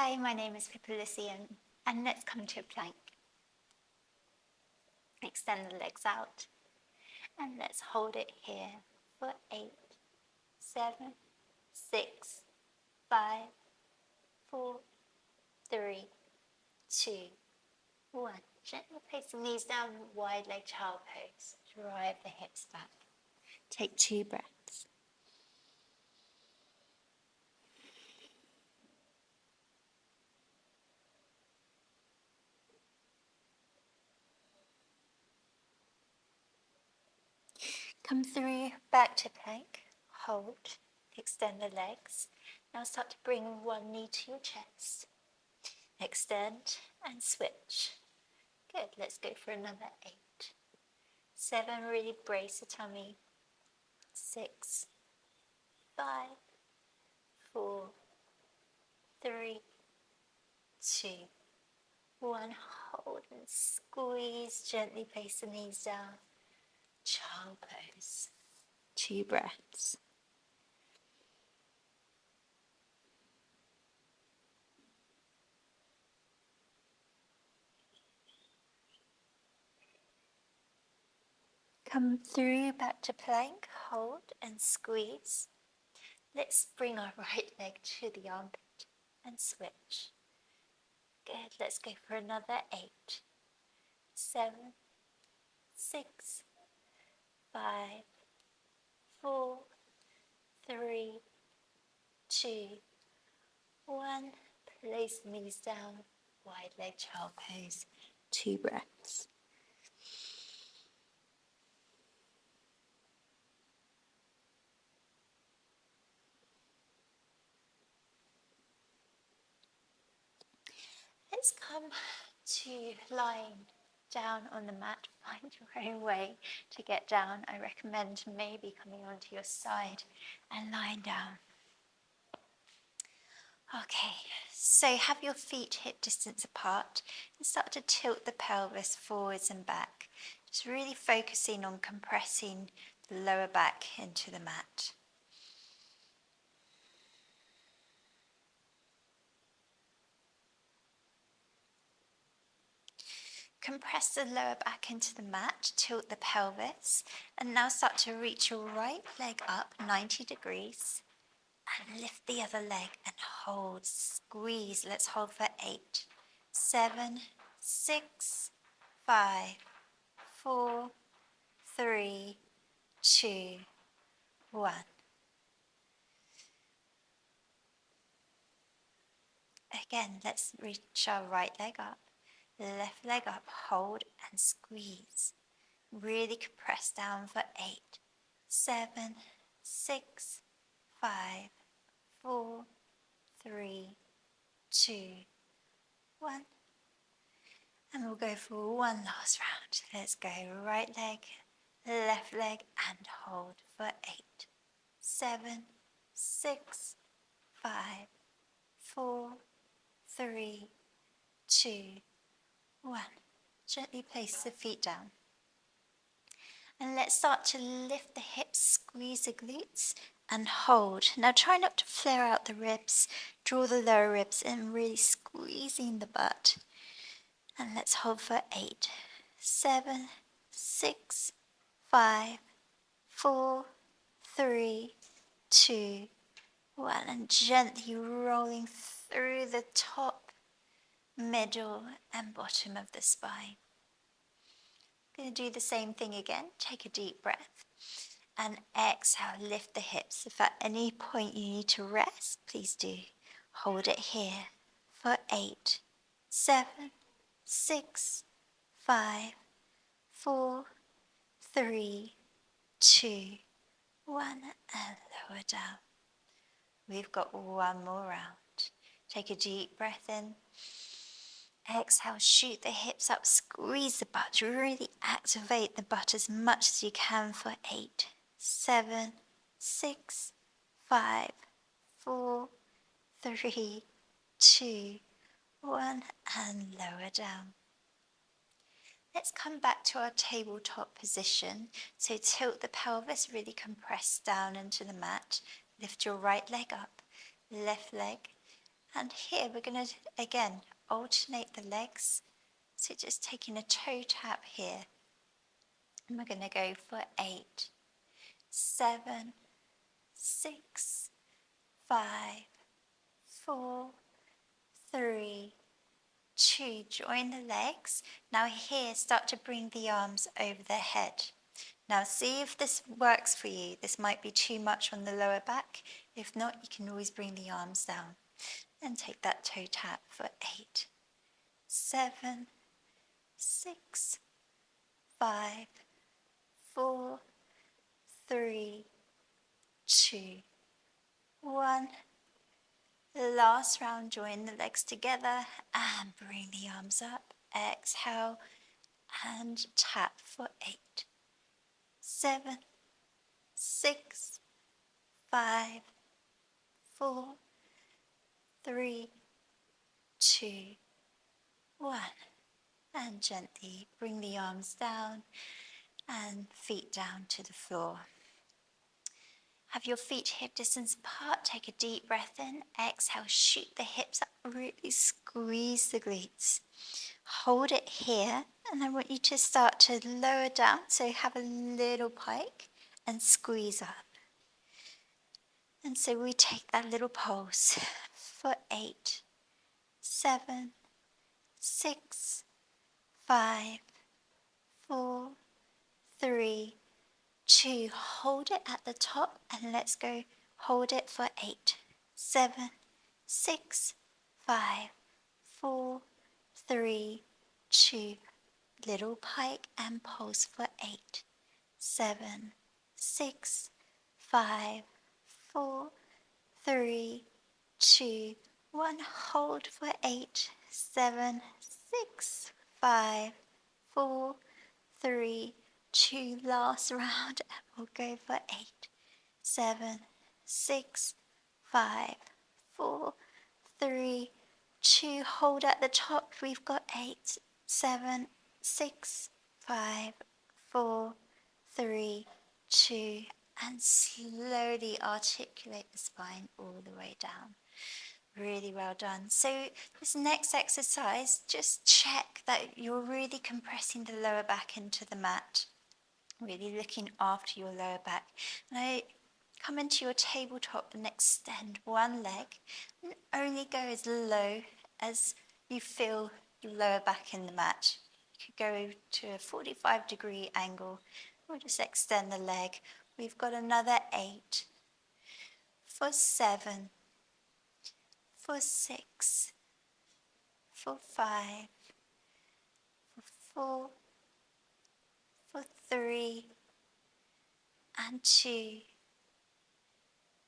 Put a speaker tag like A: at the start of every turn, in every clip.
A: Hi, my name is Pippa Lyceum, and let's come to a plank. Extend the legs out, and let's hold it here for 8, 7, 6, 5, 4, 3, 2, 1. Gently place the knees down, wide leg child pose. Drive the hips back. Take 2 breaths. Come through, back to plank, hold, extend the legs. Now start to bring one knee to your chest. Extend and switch. Good, let's go for another 8. 7, really brace the tummy. 6, 5, 4, 3, 2, 1. Hold and squeeze, gently place the knees down. Child pose. 2 breaths. Come through, back to plank, hold and squeeze. Let's bring our right leg to the armpit and switch. Good, let's go for another 8, 7, 6, 5, 4, 3, 2, 1. Place the knees down, wide leg child pose. 2 breaths. Let's come to lying down on the mat. Find your own way to get down. I recommend maybe coming onto your side and lying down. Okay, so have your feet hip distance apart and start to tilt the pelvis forwards and back. Just really focusing on compressing the lower back into the mat. Compress the lower back into the mat, tilt the pelvis, and now start to reach your right leg up 90 degrees and lift the other leg and hold, squeeze. Let's hold for 8, 7, 6, 5, 4, 3, 2, 1. Again, let's reach our right leg up, left leg up, hold and squeeze. Really compress down for 8, 7, 6, 5, 4, 3, 2, 1. And we'll go for one last round. Let's go right leg, left leg, and hold for 8, 7, 6, 5, 4, 3, 2, 1. Gently place the feet down. And let's start to lift the hips, squeeze the glutes, and hold. Now try not to flare out the ribs. Draw the lower ribs in, really squeezing the butt. And let's hold for 8, 7, 6, 5, 4, 3, 2, 1. And gently rolling through the top, middle, and bottom of the spine. Going to do the same thing again. Take a deep breath and exhale, lift the hips. If at any point you need to rest, please do. Hold it here for 8, 7, 6, 5, 4, 3, 2, 1, and lower down. We've got one more round. Take a deep breath in. Exhale, shoot the hips up, squeeze the butt, really activate the butt as much as you can for 8, 7, 6, 5, 4, 3, 2, 1, and lower down. Let's come back to our tabletop position. So tilt the pelvis, really compress down into the mat. Lift your right leg up, left leg, And here we're going to, again, alternate the legs. So just taking a toe tap here. And we're going to go for 8, 7, 6, 5, 4, 3, 2. Join the legs. Now here, start to bring the arms over the head. Now see if this works for you. This might be too much on the lower back. If not, you can always bring the arms down. And take that toe tap for 8, 7, 6, 5, 4, 3, 2, 1. Last round, join the legs together and bring the arms up. Exhale and tap for 8, 7, 6, 5, 4, 3, 2, 1. And gently bring the arms down and feet down to the floor. Have your feet hip distance apart. Take a deep breath in. Exhale, shoot the hips up. Really squeeze the glutes. Hold it here. And I want you to start to lower down. So have a little pike and squeeze up. And so we take that little pulse for 8, 7, 6, 5, 4, 3, 2. Hold it at the top and let's go. Hold it for 8, 7, 6, 5, 4, 3, 2. Little pike and pulse for 8, 7, 6, 5, 4, 3, 2, 1. Hold for 8, 7, 6, 5, 4, 3, 2. Last round, and we'll go for 8, 7, 6, 5, 4, 3, 2. Hold at the top. We've got 8, 7, 6, 5, 4, 3, 2. And slowly articulate the spine all the way down. Really well done. So this next exercise, just check that you're really compressing the lower back into the mat. Really looking after your lower back. Now come into your tabletop and extend one leg. And only go as low as you feel your lower back in the mat. You could go to a 45-degree angle. Or just extend the leg. We've got another 8, for 7, for 6, for 5, for 4, for 3, and 2,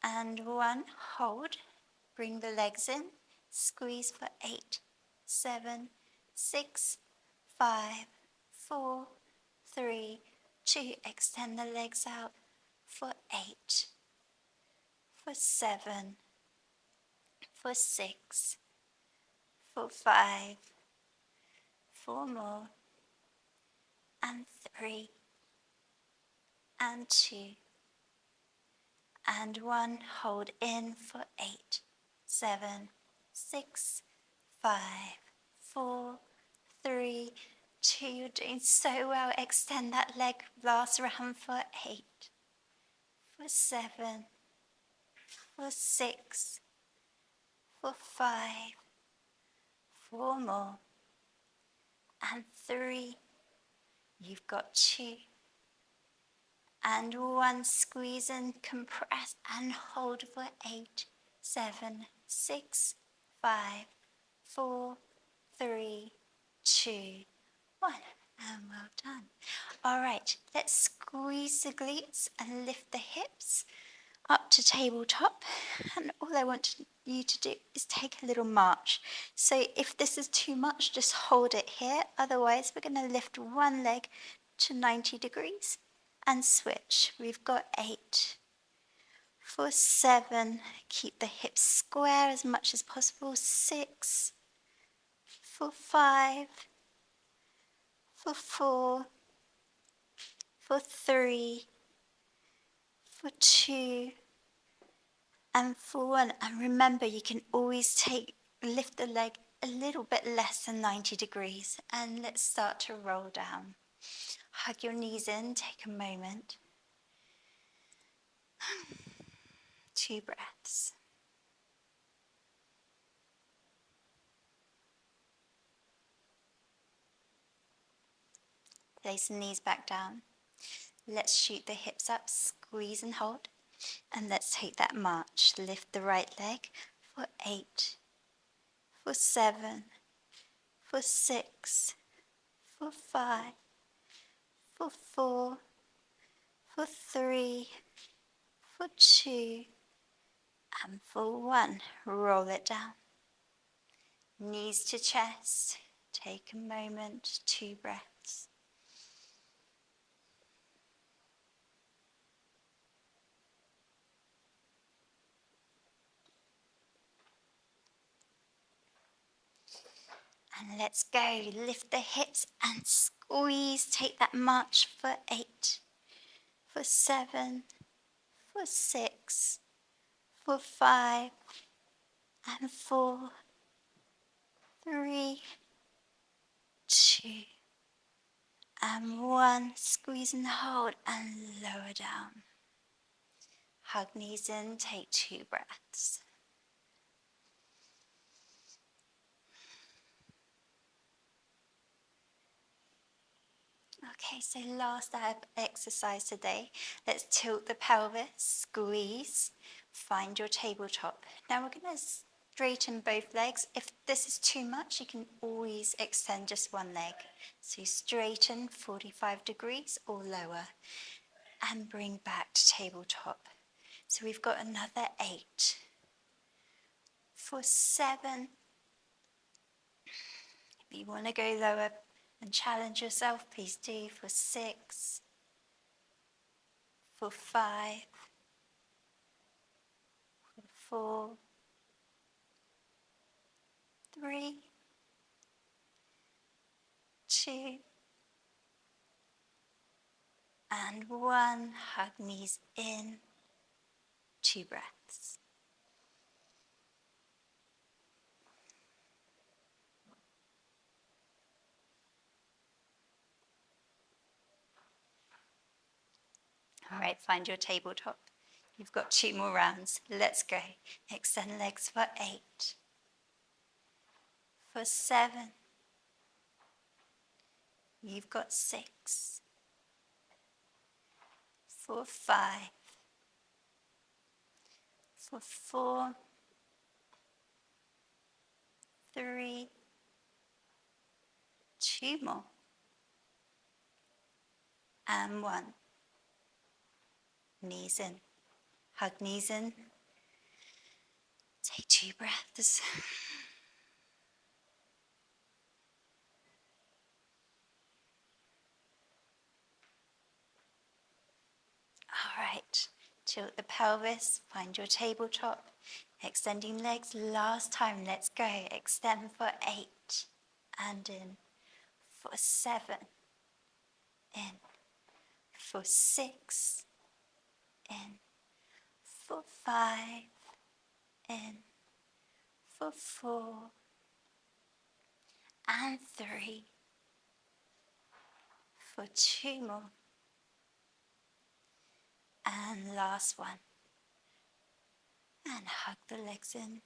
A: and 1. Hold. Bring the legs in. Squeeze for 8, 7, 6, 5, 4, 3, 2. Extend the legs out for 8, for 7, for 6, for 5, 4 more, and 3, and 2, and 1. Hold in for 8, 7, 6, 5, 4, 3, 2. You're doing so well. Extend that leg. Last round for 8, for 7, for 6, for 5, 4 more, and 3. You've got 2, and 1. Squeeze and compress and hold for 8, 7, 6, 5, 4, 3, 2, 1. And well done. All right, let's squeeze the glutes and lift the hips up to tabletop. And all I want you to do is take a little march. So if this is too much, just hold it here. Otherwise, we're going to lift one leg to 90 degrees and switch. We've got 8, for 7, keep the hips square as much as possible. 6, for 5, for 4, for 3, for 2, and for 1. And remember, you can always lift the leg a little bit less than 90 degrees. And let's start to roll down. Hug your knees in, take a moment. 2 breaths. Place the knees back down. Let's shoot the hips up, squeeze and hold. And let's take that march. Lift the right leg for 8, for 7, for 6, for 5, for 4, for 3, for 2, and for 1. Roll it down. Knees to chest. Take a moment, 2 breaths. And let's go. Lift the hips and squeeze. Take that march for 8, for 7, for 6, for 5, and 4, 3, 2, and 1. Squeeze and hold and lower down. Hug knees in, take 2 breaths. Okay, so last exercise today. Let's tilt the pelvis, squeeze, find your tabletop. Now we're going to straighten both legs. If this is too much, you can always extend just one leg. So straighten 45 degrees or lower and bring back to tabletop. So we've got another 8. For 7, if you want to go lower and challenge yourself, please do. For 6, for 5, for 4, 3, 2, and 1. Hug knees in, 2 breaths. All right, find your tabletop. You've got 2 more rounds. Let's go. Extend legs for 8, for 7. You've got 6, for 5, for 4, 3, 2 more, and 1. Knees in. Hug knees in. Take 2 breaths. All right. Tilt the pelvis. Find your tabletop. Extending legs. Last time. Let's go. Extend for 8. And in. For 7. In. For 6. In. For 5. In. For 4. And 3. For 2 more. And last one. And hug the legs in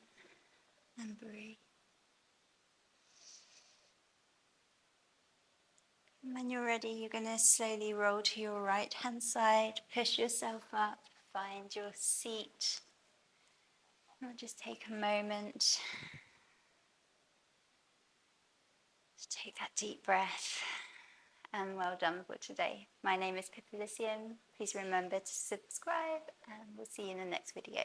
A: and breathe. When you're ready, you're going to slowly roll to your right hand side, push yourself up, find your seat. I'll just take a moment to take that deep breath. And well done for today. My name is Pippa Lyceum. Please remember to subscribe and we'll see you in the next video.